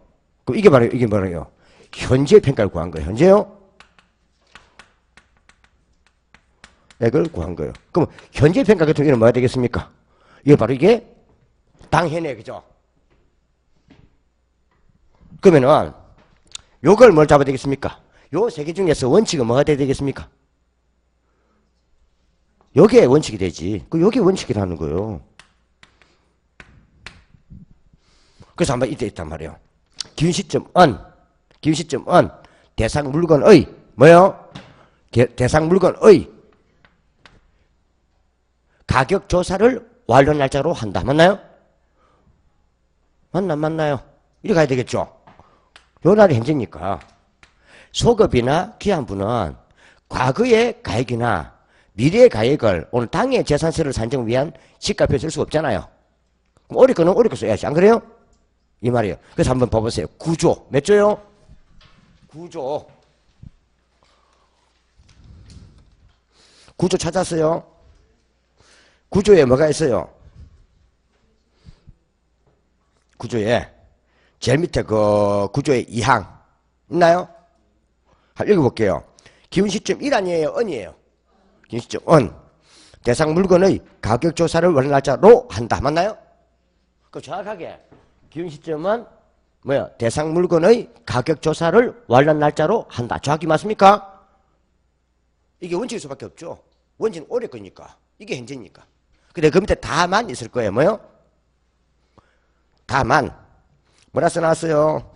그럼 이게 뭐예요? 현재 평가를 구한 거예요. 현재요? 액을 구한 거예요. 그럼 현재 평가 같은 경우는 뭐가 되겠습니까? 이게 바로 이게 당해내, 그죠? 그러면은 요걸 뭘 잡아야 되겠습니까? 요 세 개 중에서 원칙은 뭐가 돼야 되겠습니까? 요게 원칙이 되지. 요게 원칙이라는 거예요. 그래서 한번 이때 있단 말이에요. 기준시점은 대상 물건의 뭐요? 대상 물건의 가격 조사를 완료 날짜로 한다. 맞나요? 맞나요? 이렇게 가야 되겠죠? 요 날이 현재니까. 소급이나 기한부는 과거의 가액이나 미래의 가액을 오늘 당의 재산세를 산정을 위한 시가표에 쓸 수 없잖아요. 그럼 올해 거는 올해 거 써야지. 안 그래요? 이 말이에요. 그래서 한번 봐보세요. 구조. 몇 조요? 구조. 구조 찾았어요? 구조에 뭐가 있어요? 구조에 제일 밑에 그 구조의 2항 있나요? 한번 읽어볼게요. 기준시점 1 아니에요? 언이에요? 기준시점 언. 대상 물건의 가격조사를 원하는 날짜로 한다. 맞나요? 그 정확하게 기준시점은 뭐야? 대상 물건의 가격조사를 완료한 날짜로 한다. 정확히 맞습니까? 이게 원칙일 수밖에 없죠. 원칙은 올해 거니까. 이게 현재니까. 근데 그 밑에 다만 있을 거예요. 뭐요? 다만. 뭐라 써놨어요?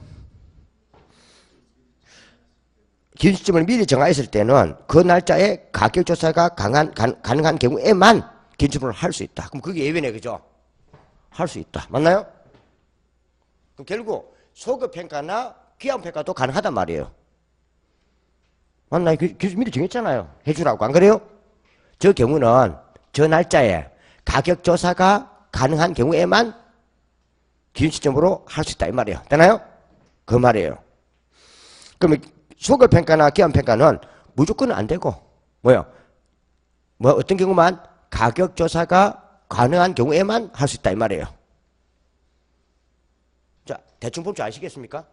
기준시점을 미리 정하였을 때는 그 날짜에 가격조사가 가능한 경우에만 기준시점을 할 수 있다. 그럼 그게 예외네, 그죠? 할 수 있다. 맞나요? 그럼 결국 소급평가나 기한평가도 가능하단 말이에요. 맞나요? 기준 미리 정했잖아요. 해주라고. 안 그래요? 저 경우는 저 날짜에 가격조사가 가능한 경우에만 기준시점으로 할 수 있다. 이 말이에요. 되나요? 그 말이에요. 그러면 소급평가나 기한평가는 무조건 안 되고 뭐요? 뭐 어떤 경우만 가격조사가 가능한 경우에만 할 수 있다. 이 말이에요. 자, 대충 볼 줄 아시겠습니까?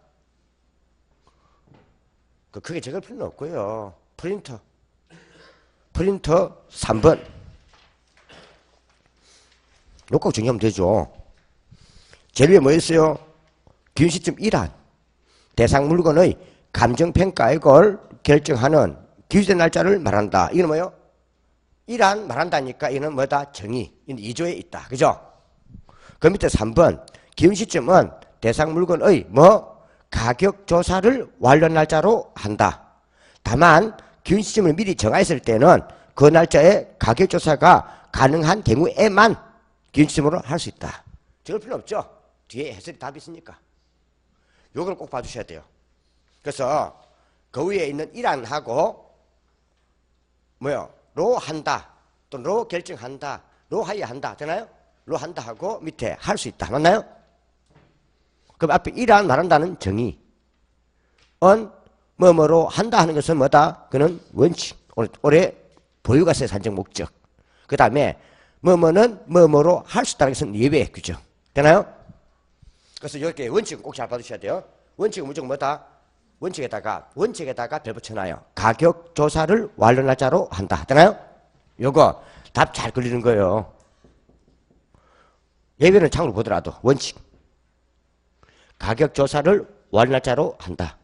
크게 적을 필요는 없고요. 프린터 3번 요거 정리하면 되죠. 제일 위에 뭐 있어요? 기준시점 1안 대상 물건의 감정평가액을 결정하는 기준된 날짜를 말한다. 이건 뭐예요? 1안 말한다니까 이는 뭐다? 정의. 이는 2조에 있다. 그죠? 그 밑에 3번 기준시점은 대상 물건의 뭐? 가격조사를 완료 날짜로 한다. 다만 기준시점을 미리 정했을 때는 그 날짜에 가격조사가 가능한 경우에만 기준시점으로 할 수 있다. 적을 필요 없죠? 뒤에 해설이 답이 있으니까. 요걸 꼭 봐주셔야 돼요. 그래서 그 위에 있는 1안하고 뭐요? 로 한다. 또 로 결정한다. 로 하여 한다. 되나요? 로 한다 하고 밑에 할 수 있다. 맞나요? 그럼 앞에 이러한 말한다는 정의. 은 뭐뭐로 한다 하는 것은 뭐다? 그는 원칙. 올해 보유가세 산정 목적. 그 다음에 뭐뭐는 뭐뭐로 할 수 있다는 것은 예외 규정. 되나요? 그래서 이렇게 원칙은 꼭 잘 받으셔야 돼요. 원칙은 무조건 뭐다? 원칙에다가 별 붙여놔요. 가격 조사를 완료 날짜로 한다. 되나요? 요거 답 잘 걸리는 거예요. 예외는 참고로 보더라도 원칙. 가격 조사를 완료 날짜로 한다.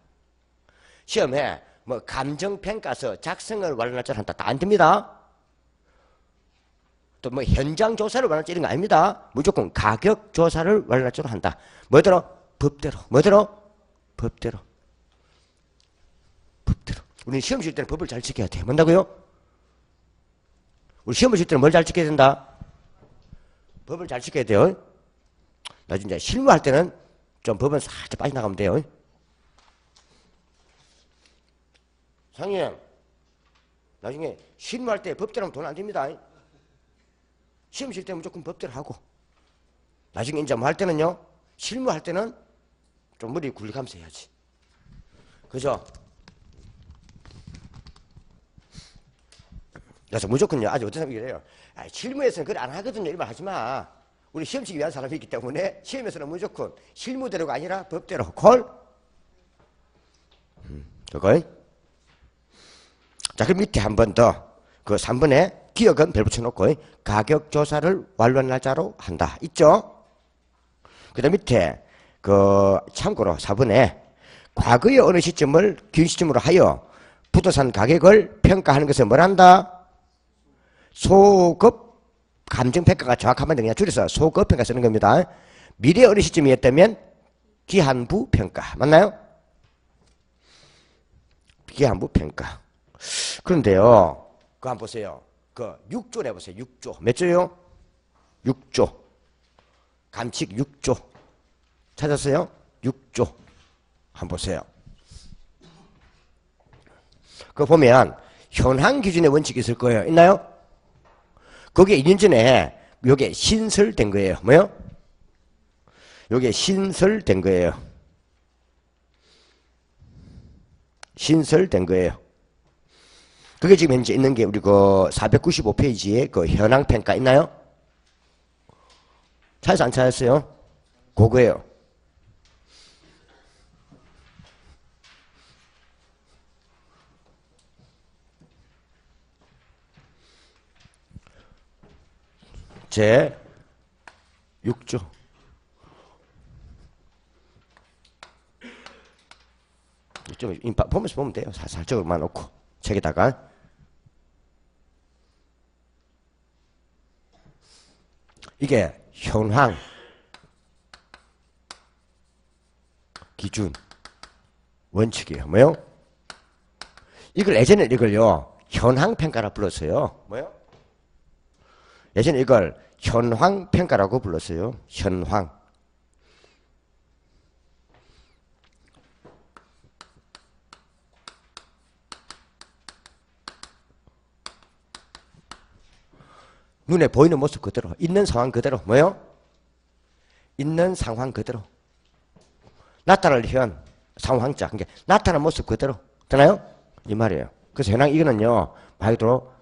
시험에 뭐 감정평가서 작성을 완료 날짜로 한다. 다 안 됩니다. 또 뭐 현장 조사를 완료 날짜 이런 거 아닙니다. 무조건 가격 조사를 완료 날짜로 한다. 뭐더러? 법대로. 뭐더러? 법대로. 법대로. 우리 시험 칠 때는 법을 잘 지켜야 돼. 뭔다고요? 우리 시험을 칠 때는 뭘 잘 지켜야 된다? 법을 잘 지켜야 돼요. 나중에 실무할 때는 좀 법은 살짝 빠져나가면 돼요. 상님, 나중에 실무할 때 법대로 하면 돈 안 됩니다. 시험 칠 때 무조건 법대로 하고. 나중에 이제 뭐 할 때는요, 실무할 때는 좀 머리 굴리가면서 해야지. 그죠? 그래서 무조건요, 아주 어떤 사람이 이래요. 실무에서는 그래 안 하거든요. 이런 말 하지 마. 우리 시험 치기 위한 사람이 있기 때문에 시험에서는 무조건 실무대로가 아니라 법대로. 콜? 그거? 자, 그럼 밑에 한 번 더. 그 3번에 기억은 별 붙여놓고 가격 조사를 완료한 날짜로 한다. 있죠? 그 다음 밑에 그 참고로 4번에 과거의 어느 시점을 긴 시점으로 하여 부동산 가격을 평가하는 것을 뭘 한다? 소급 감정평가가 정확하면 그냥 줄여서 소급평가 쓰는 겁니다. 미래 어느 시점이었다면 기한부 평가. 맞나요? 기한부 평가. 그런데요, 그거 한번 보세요. 그 6조 내보세요. 6조. 몇 조요? 6조. 감칙 6조. 찾았어요? 6조. 한번 보세요. 그거 보면 현황 기준의 원칙이 있을 거예요. 있나요? 거기에 2년 전에 요게 신설된 거예요. 뭐요? 요게 신설된 거예요. 신설된 거예요. 그게 지금 현재 있는 게 우리 그 495페이지에 그 현황 평가 있나요? 찾아서 안 찾았어요? 그거예요. 제 6조. 좀 보면서 보면 돼요. 살짝만 놓고 책에다가. 이게 현황 기준 원칙이에요. 뭐요? 이걸 예전에 이걸요 현황 평가라 불렀어요. 뭐요? 예전에 이걸 현황 평가라고 불렀어요. 현황. 눈에 보이는 모습 그대로, 있는 상황 그대로. 뭐요? 있는 상황 그대로. 나타날 현, 상황자. 그러니까 나타난 모습 그대로. 되나요? 이 말이에요. 그래서 현황 이거는요, 말 그대로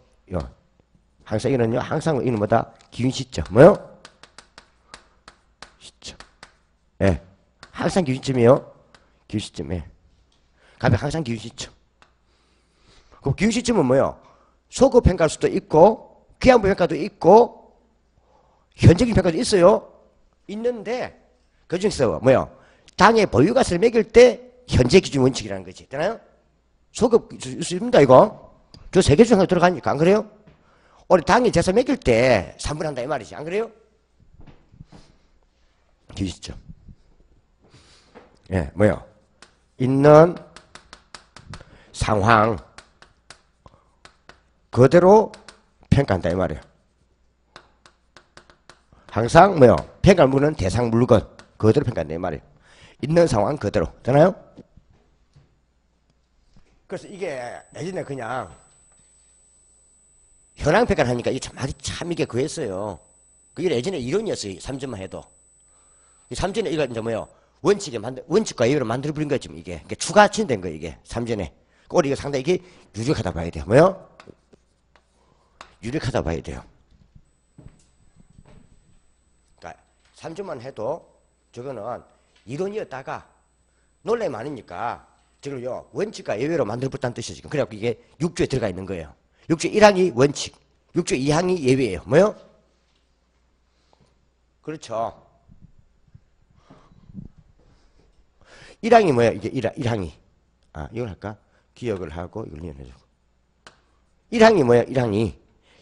항상 이거는요, 항상 이는 뭐다? 기준 시점. 뭐요? 시점. 예. 네. 항상 기준 시점이요. 기준 시점에. 가면 항상 기준 시점. 그 기준 시점은 뭐요? 소급 평가할 수도 있고, 기한부 평가도 있고, 현재적인 평가도 있어요. 있는데, 그 중에서 뭐요? 당의 보유가세를 매길 때 현재 기준 원칙이라는 거지. 되나요? 소급 있습니다, 이거. 저 세 개 중에 들어가니까. 안 그래요? 우리 당이 재산 매길 때 3분 한다, 이 말이지. 안 그래요? 기준시점. 예, 뭐요? 있는 상황 그대로 평가한다 이 말이에요. 항상 뭐요? 평가할 물은 대상 물건 그대로 평가한다 이 말이에요. 있는 상황 그대로. 되나요? 그래서 이게 예전에 그냥 현황 평가를 하니까 이게 참 이게 그랬어요. 그게 예전에 이론이었어요. 3점만 해도. 3점에 이거 이제 뭐요? 원칙과 예외로 만들어버린 거지, 이게. 그러니까 추가 진된 거예요, 이게. 3전에. 꼴 이거 상당히 이게 유력하다 봐야 돼요. 뭐요? 유력하다 봐야 돼요. 그러니까 3전만 해도 저거는 이론이었다가 논란이 많으니까 지금요, 원칙과 예외로 만들어봤다는 뜻이죠, 지금. 그래갖고 이게 6조에 들어가 있는 거예요. 6조 1항이 원칙, 6조 2항이 예외예요. 뭐요? 그렇죠. 1항이 뭐야? 이게 1항이. 아, 이걸 할까? 기억을 하고 이걸 이해해주고. 1항이 뭐야? 1항이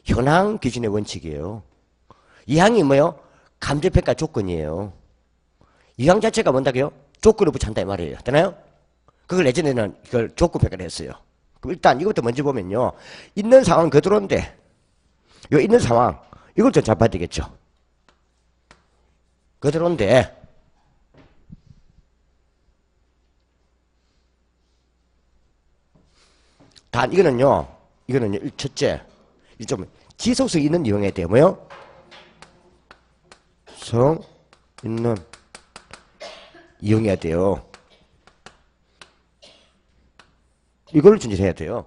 현황 기준의 원칙이에요. 2항이 뭐요? 감정평가 조건이에요. 2항 자체가 뭔다고요? 조건을 붙인다 이 말이에요. 되나요? 그걸 예전에는 이걸 조건평가를 했어요. 그럼 일단 이것부터 먼저 보면요. 있는 상황 그대로인데 요 있는 상황 이걸 좀 잡아야 되겠죠. 그대로인데 단 이거는요 첫째 좀 지속성 있는 이용에 대해 뭐요? 성 있는 이용해야 돼요. 이걸 준비해야 돼요.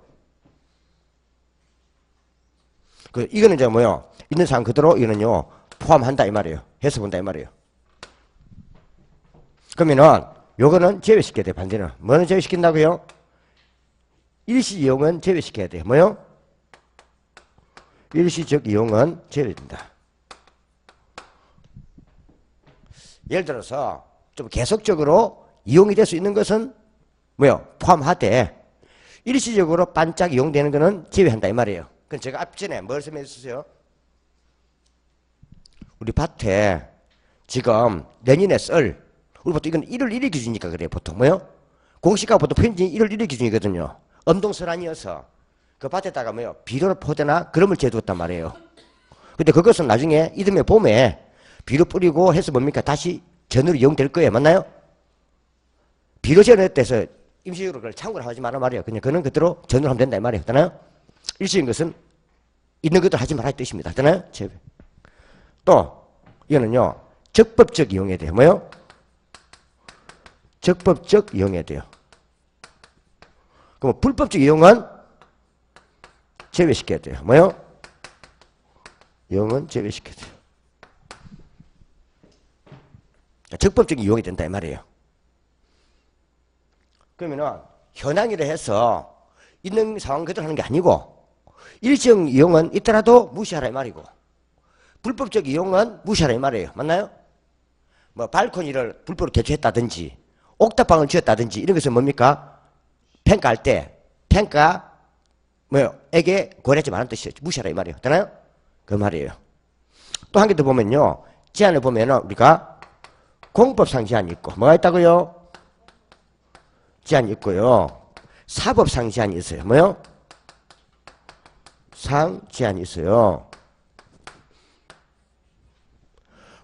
이거는 이제 뭐요? 있는 상황 그대로 이거는요 포함한다 이 말이에요. 해서 본다 이 말이에요. 그러면은 요거는 제외시켜야 돼. 반대는 뭐는 제외시킨다고요? 일시 이용은 제외시켜야 돼. 뭐요? 일시적 이용은 제외된다. 예를 들어서 좀 계속적으로 이용이 될 수 있는 것은 뭐요? 포함하되 일시적으로 반짝 이용되는 것은 제외한다 이 말이에요. 그럼 제가 앞전에 뭘 설명했었어요? 우리 밭에 지금 내년에 썰 우리 보통 이건 1월 1일 기준이니까 그래요. 보통 뭐요? 공시가 보통 편지 1월 1일 기준이거든요. 엄동설안이어서 그 밭에다가 뭐요? 비료를 퍼대나 그름을 재두었단 말이에요. 근데 그것은 나중에 이듬해 봄에 비료 뿌리고 해서 뭡니까? 다시 전으로 이용될 거예요. 맞나요? 비료 전에서 임시적으로 그걸 참고를 하지 말란 말이에요. 그냥 그는 그대로 전으로 하면 된다 이 말이에요. 되나요? 일시인 것은 있는 것들 하지 말아야 뜻입니다. 되나요? 또 이거는요. 적법적 이용해야 돼요. 뭐요? 적법적 이용해야 돼요. 그럼 불법적 이용은 제외시켜야 돼요. 뭐요? 이용은 제외시켜야 돼요. 적법적인 이용이 된다 이 말이에요. 그러면은 현황이라 해서 있는 상황 그대로 하는 게 아니고 일시적 이용은 있더라도 무시하라 이 말이고 불법적 이용은 무시하라 이 말이에요. 맞나요? 뭐 발코니를 불법으로 개조했다든지 옥탑방을 지었다든지 이런 것은 뭡니까? 평가할 때 평가 뭐에게 고려하지 말라는 뜻이에요. 무시하라 이 말이에요. 되나요? 그 말이에요. 또 한 개 더 보면요. 제안을 보면은 우리가 공법상 제한이 있고 뭐가 있다고요? 제한이 있고요. 사법상 제한이 있어요. 뭐요? 상 제한이 있어요.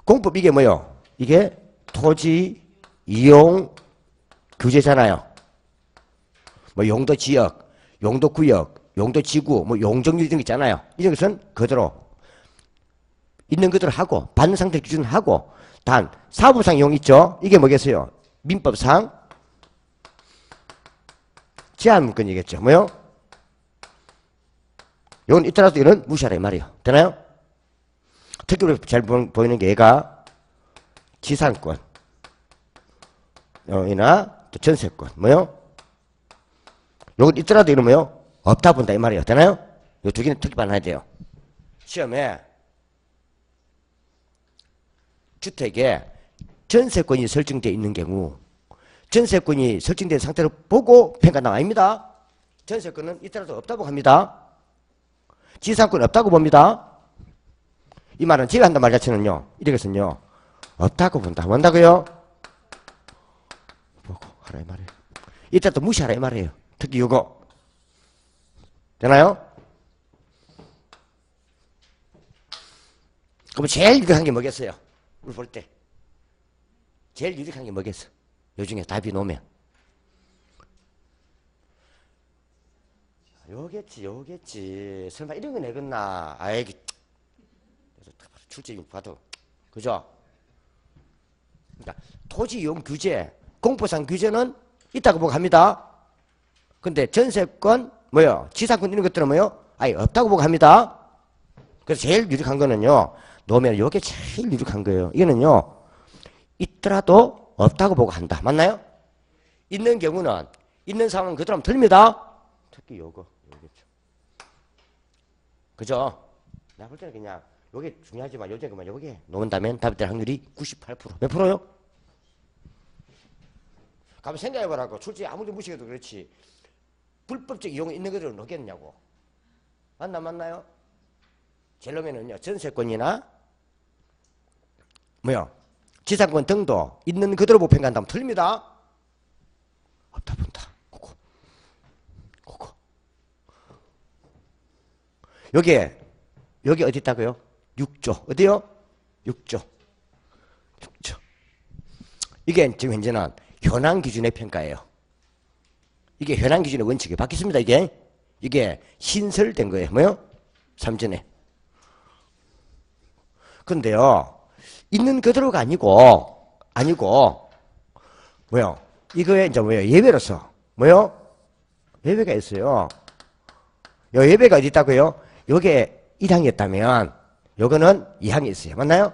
공법 이게 뭐요? 이게 토지 이용 규제잖아요. 뭐 용도 지역, 용도 구역, 용도 지구, 뭐 용적률 이런 거 있잖아요. 이런 것은 그대로 있는 그대로 하고 받는 상태 기준을 하고 단 사법상 이용 있죠. 이게 뭐겠어요? 민법상 제한 문건이겠죠. 뭐요? 이건 있더라도 이건 무시하라 이 말이에요. 되나요? 특히 잘 보이는 게 얘가 지상권 이나 또 전세권 뭐요? 요건 있더라도 이건 뭐요? 없다 본다 이 말이에요. 되나요? 요 두 개는 특히 반해야 돼요. 시험에 주택에 전세권이 설정되어 있는 경우 전세권이 설정된 상태를 보고 평가 나와입니다. 전세권은 있더라도 없다고 합니다. 지상권 없다고 봅니다. 이 말은 제외한다 말 자체는요. 이렇게서는요. 없다고 본다. 뭔다고요? 보고 하라 이 말이에요. 이따 또 무시하라 이 말이에요. 특히 이거. 되나요? 그럼 제일 유력한 게 뭐겠어요? 우리 볼 때. 제일 유력한 게 뭐겠어? 요 중에 답이 놓으면. 요겠지. 설마 이런 거 내겠나? 아이, 출제 봐도. 그죠? 그러니까 토지 이용 규제, 공포상 규제는 있다고 보고 합니다. 근데 전세권, 뭐요? 지상권 이런 것들은 뭐요? 아예 없다고 보고 합니다. 그래서 제일 유력한 거는요, 노면 이게 제일 유력한 거예요. 이거는요, 있더라도 없다고 보고 한다. 맞나요? 있는 경우는, 있는 상황은 그대로 하면 틀립니다. 특히 요거죠. 그죠? 내가 볼 때는 그냥, 요게 중요하지만 요즘 그만 요게 놓은다면 답이 될 확률이 98%. 몇 프로요? 가만 생각해보라고. 솔직히 아무리 무식해도 그렇지. 불법적 이용이 있는 그대로 넣겠냐고. 맞나요? 제일 놓으면은요, 전세권이나, 뭐요? 지상권 등도 있는 그대로 보편간다면 틀립니다. 없다 본다. 그거. 여기 어디 있다고요? 6조. 어디요? 6조. 이게 지금 현재는 현황 기준의 평가예요. 이게 현황 기준의 원칙이 바뀌었습니다. 이게 신설된 거예요. 뭐요? 3전에. 근데요, 있는 그대로가 아니고, 뭐요? 이거에 이제 뭐요? 예외로서, 뭐요? 예외가 있어요. 요 예외가 어디 있다고요? 요게 1항이었다면, 요거는 2항이 있어요. 맞나요?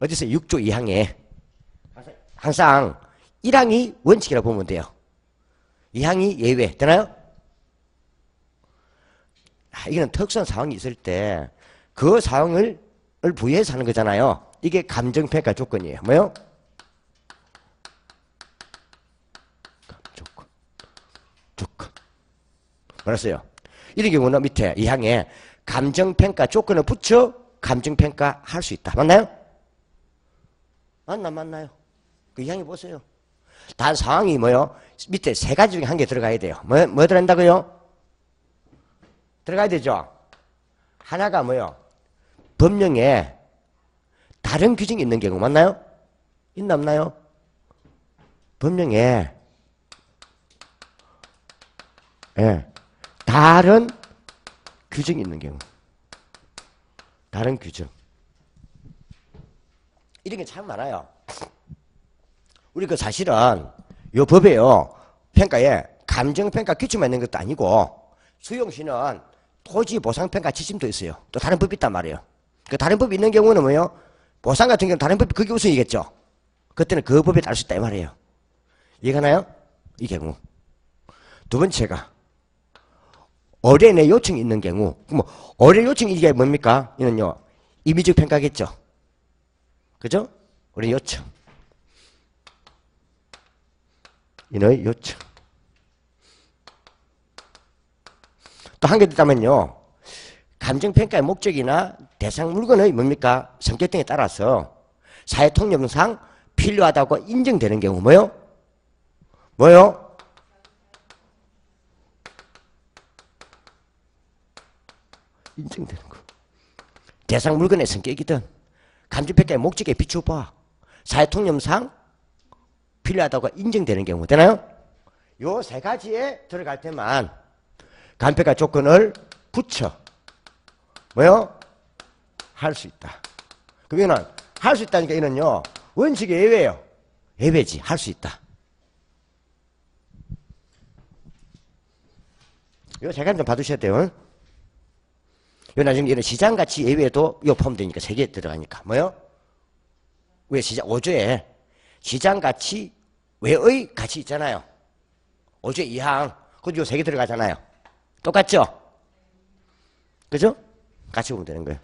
어디서 6조 2항에. 항상 1항이 원칙이라고 보면 돼요. 2항이 예외. 되나요? 이거는 특수한 상황이 있을 때, 그 상황을 부여해서 하는 거잖아요. 이게 감정평가 조건이에요. 뭐요? 조건. 알았어요? 이런 경우는 밑에 이 항에 감정평가 조건을 붙여 감정평가 할 수 있다. 맞나요? 맞나요? 그 이항에 보세요. 단 상황이 뭐요? 밑에 세 가지 중에 한 개 들어가야 돼요. 뭐 들어간다고요? 들어가야 되죠? 하나가 뭐요? 법령에 다른 규정이 있는 경우. 맞나요? 있나 없나요? 법령에 다른 규정이 있는 경우. 다른 규정. 이런 게 참 많아요. 우리 그 사실은 요 법에요, 평가에 감정평가 규칙만 있는 것도 아니고 수용시는 토지보상평가 지침도 있어요. 또 다른 법이 있단 말이에요. 그 다른 법이 있는 경우는 뭐예요? 보상 같은 경우는 다른 법이 그게 우선이겠죠. 그때는 그 법에 따를 수 있다 이 말이에요. 이해가나요? 이 경우. 두 번째가 의뢰 내 요청이 있는 경우. 그럼 의뢰 요청이 이게 뭡니까? 이는요, 임의적 평가겠죠. 그죠? 의뢰 요청. 인의 요청. 또 한 개 더 있다면요, 감정평가의 목적이나 대상 물건의 뭡니까? 성격 등에 따라서 사회통념상 필요하다고 인정되는 경우. 뭐요? 인정되는 거. 대상 물건의 성격이든 감정평가의 목적에 비춰봐 사회통념상 필요하다고 인정되는 경우. 되나요? 요 세 가지에 들어갈 때만 감평가 조건을 붙여 뭐요? 할 수 있다. 그러면은 할 수 있다니까 이는요, 원칙이 예외예요. 예외지. 할 수 있다. 요 세 가지 좀 봐두셔야 돼요. 요 나중에 이런 시장가치 예외도 요 포함되니까 세 개 들어가니까. 뭐요? 왜 시장 5조에 시장가치 외의 가치 있잖아요. 5조에 2항. 그것도 요 세 개 들어가잖아요. 똑같죠? 그죠? 같이 보면 되는 거예요.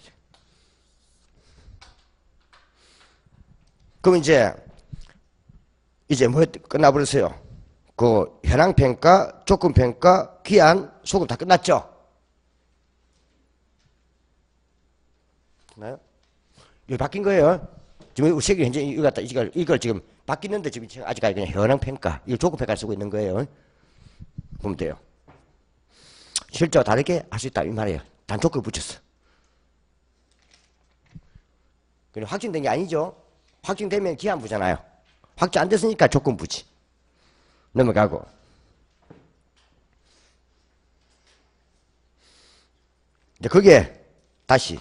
그럼 이제 뭐 끝나버렸어요. 그 현황평가, 조건평가, 기한, 소급 다 끝났죠? 나요? 이거 바뀐 거예요. 지금 우리 책이 현재 이걸 지금 바뀌는데 지금 아직까지 그냥 현황평가, 이걸 조건평가 쓰고 있는 거예요. 보면 돼요. 실제와 다르게 할 수 있다 이 말이에요. 단 조건을 붙였어. 그냥 확정된 게 아니죠. 확정되면 기한부잖아요. 확정 안 됐으니까 조건부지. 넘어가고. 이제 거기에 다시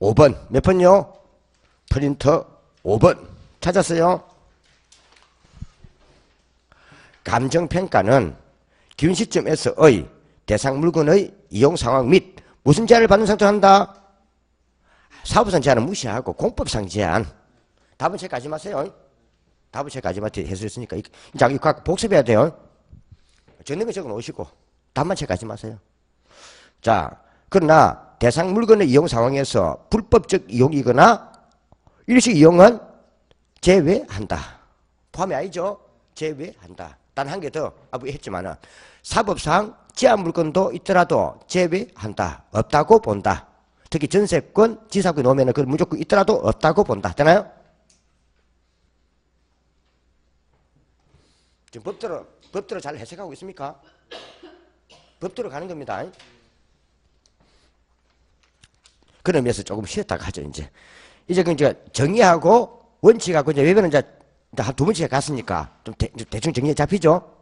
5번. 몇 번요? 프린터 5번. 찾았어요? 감정평가는 기준 시점에서의 대상 물건의 이용 상황 및 무슨 제한을 받는 상태로 한다? 사법상 제한은 무시하고 공법상 제한. 답은 체크하지 마세요. 답은 체크하지 마세요. 해설했으니까. 자, 이거 복습해야 돼요. 적는 거 적어 놓으시고 답만 체크하지 마세요. 자, 그러나 대상 물건의 이용 상황에서 불법적 이용이거나 일시 이용은 제외한다. 포함이 아니죠? 제외한다. 단 한 개 더 했지만은 사법상 제한 물건도 있더라도 제외한다. 없다고 본다. 특히 전세권, 지사권이 오면은 그 무조건 있더라도 없다고 본다. 되나요? 지금 법대로 잘 해석하고 있습니까? 법대로 가는 겁니다. 그런 의미에서 조금 쉬었다가 하죠, 이제. 이제 그 이제 정의하고 원칙하고 이제 외변은 이제 한 두 번째 갔으니까 좀 대충 정리해 잡히죠?